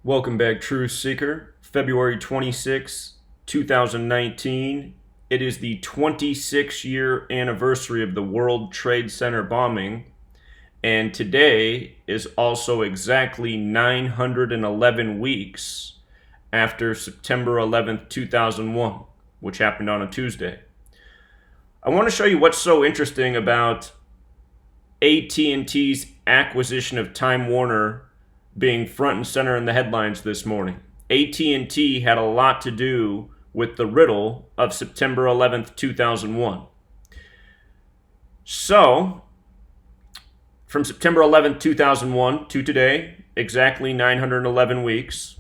Welcome back, Truth Seeker. February 26, 2019. It is the 26-year anniversary of the World Trade Center bombing, and today is also exactly 911 weeks after September 11th, 2001, which happened on a Tuesday. I want to show you what's so interesting about AT&T's acquisition of TimeWarner being front and center in the headlines this morning. AT&T had a lot to do with the riddle of September 11th, 2001. So, from September 11th, 2001 to today, exactly 911 weeks.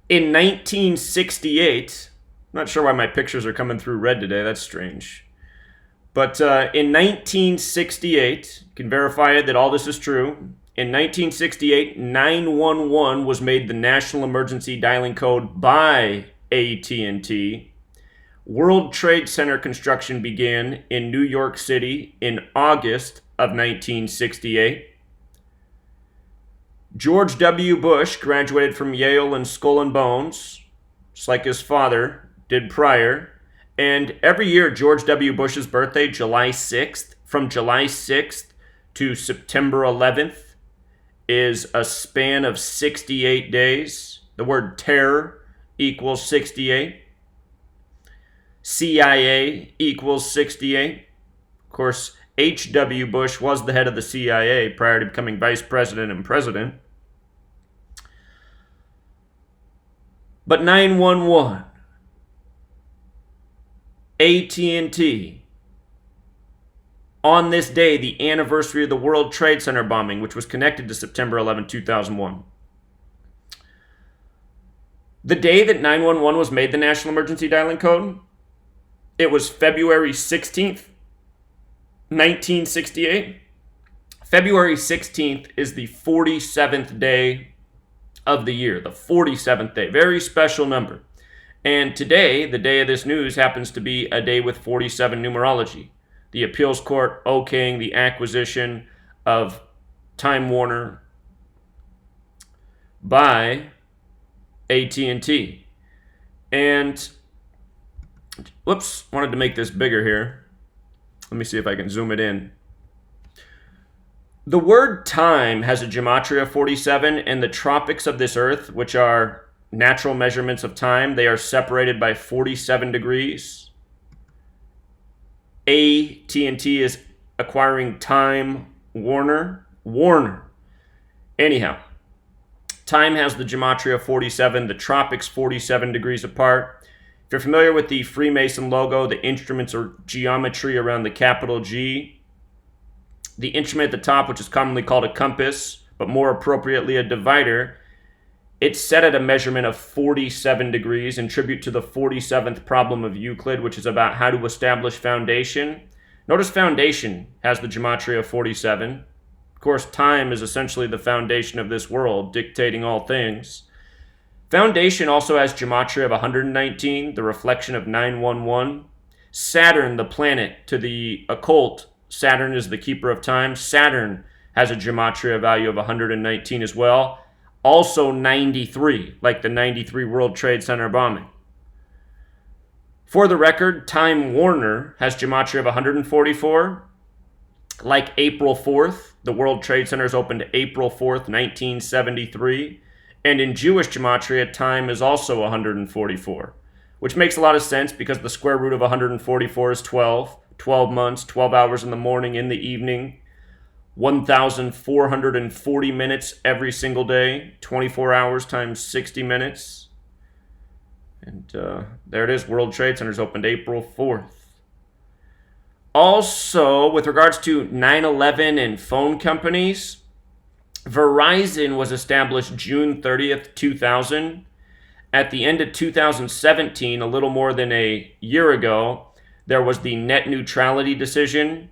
In 1968, I'm not sure why my pictures are coming through red today, that's strange. But in 1968, you can verify it that all this is true. In 1968, 911 was made the national emergency dialing code by AT&T. World Trade Center construction began in New York City in August of 1968. George W. Bush graduated from Yale in Skull and Bones, just like his father did prior. And every year, George W. Bush's birthday, July 6th, from July 6th to September 11th, is a span of 68 days. The word terror equals 68. CIA equals 68. Of course, H.W. Bush was the head of the CIA prior to becoming vice president and president. But 911, AT&T, on this day, the anniversary of the World Trade Center bombing, which was connected to September 11, 2001. The day that 911 was made the national emergency dialing code, it was February 16th, 1968. February 16th is the 47th day of the year, the 47th day. Very special number. And today, the day of this news, happens to be a day with 47 numerology. The appeals court okaying the acquisition of TimeWarner by AT&T. And, whoops, wanted to make this bigger here. Let me see if I can zoom it in. The word time has a Gematria 47, and the tropics of this earth, which are natural measurements of time, they are separated by 47 degrees. AT&T is acquiring TimeWarner. Anyhow, time has the Gematria 47, the tropics 47 degrees apart. If you're familiar with the Freemason logo, the instruments are geometry around the capital G. The instrument at the top, which is commonly called a compass, but more appropriately a divider, it's set at a measurement of 47 degrees in tribute to the 47th problem of Euclid, which is about how to establish foundation. Notice foundation has the Gematria 47. Of course, time is essentially the foundation of this world, dictating all things. Foundation also has Gematria of 119, the reflection of 911. Saturn, the planet, to the occult, Saturn is the keeper of time. Saturn has a Gematria value of 119 as well. Also 93, like the 93 World Trade Center bombing. For the record, TimeWarner has Gematria of 144. Like April 4th, the World Trade Centers opened April 4th, 1973. And in Jewish Gematria, time is also 144, which makes a lot of sense because the square root of 144 is 12. 12 months, 12 hours in the morning, in the evening. 1,440 minutes every single day, 24 hours times 60 minutes. And there it is, World Trade Centers opened April 4th. Also, with regards to 9/11 and phone companies, Verizon was established June 30th, 2000. At the end of 2017, a little more than a year ago, there was the net neutrality decision.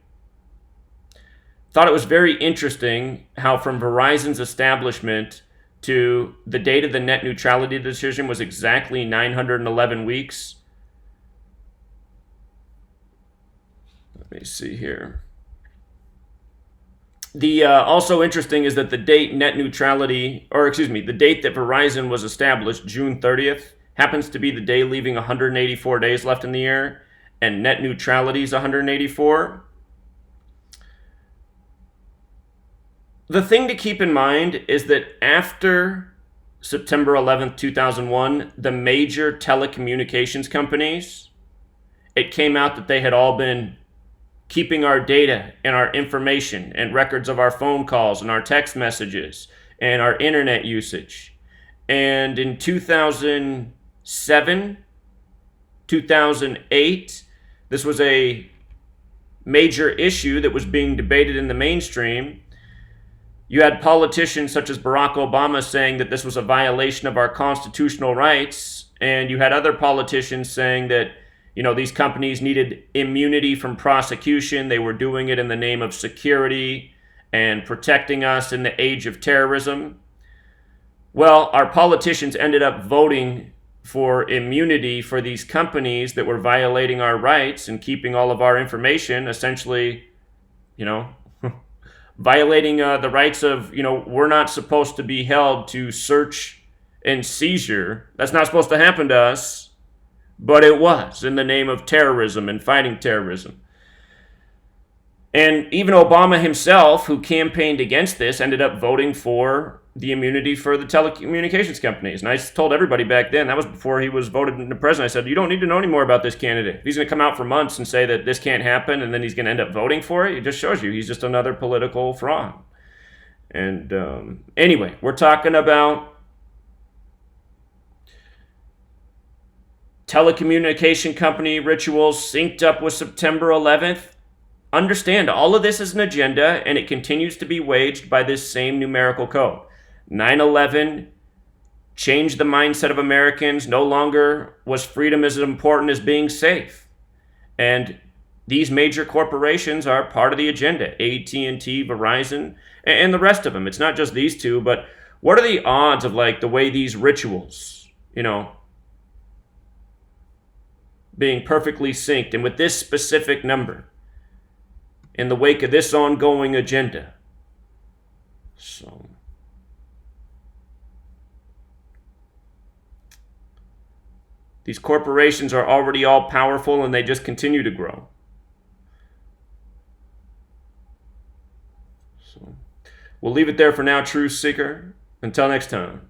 Thought it was very interesting how from Verizon's establishment to the date of the net neutrality decision was exactly 911 weeks. Let me see here. The also interesting is that the date net neutrality, or excuse me, the date that Verizon was established, June 30th, happens to be the day leaving 184 days left in the year, and net neutrality is 184. The thing to keep in mind is that after September 11th, 2001, the major telecommunications companies, it came out that they had all been keeping our data and our information and records of our phone calls and our text messages and our internet usage. And in 2007, 2008, this was a major issue that was being debated in the mainstream. You had politicians such as Barack Obama saying that this was a violation of our constitutional rights, and you had other politicians saying that, you know, these companies needed immunity from prosecution. They were doing it in the name of security and protecting us in the age of terrorism. Well, our politicians ended up voting for immunity for these companies that were violating our rights and keeping all of our information, essentially, you know, violating the rights of, you know, we're not supposed to be held to search and seizure. That's not supposed to happen to us. But it was in the name of terrorism and fighting terrorism. And even Obama himself, who campaigned against this, ended up voting for the immunity for the telecommunications companies. And I told everybody back then, that was before he was voted into president, I said, you don't need to know any more about this candidate. If he's going to come out for months and say that this can't happen and then he's going to end up voting for it, it just shows you he's just another political fraud. And anyway, we're talking about telecommunication company rituals synced up with September 11th. Understand, all of this is an agenda, and it continues to be waged by this same numerical code. 9/11 changed the mindset of Americans. No longer was freedom as important as being safe. And these major corporations are part of the agenda. AT&T, Verizon, and the rest of them. It's not just these two, but what are the odds of, like, the way these rituals, you know, being perfectly synced and with this specific number in the wake of this ongoing agenda? So these corporations are already all powerful and they just continue to grow. So we'll leave it there for now, Truth Seeker. Until next time.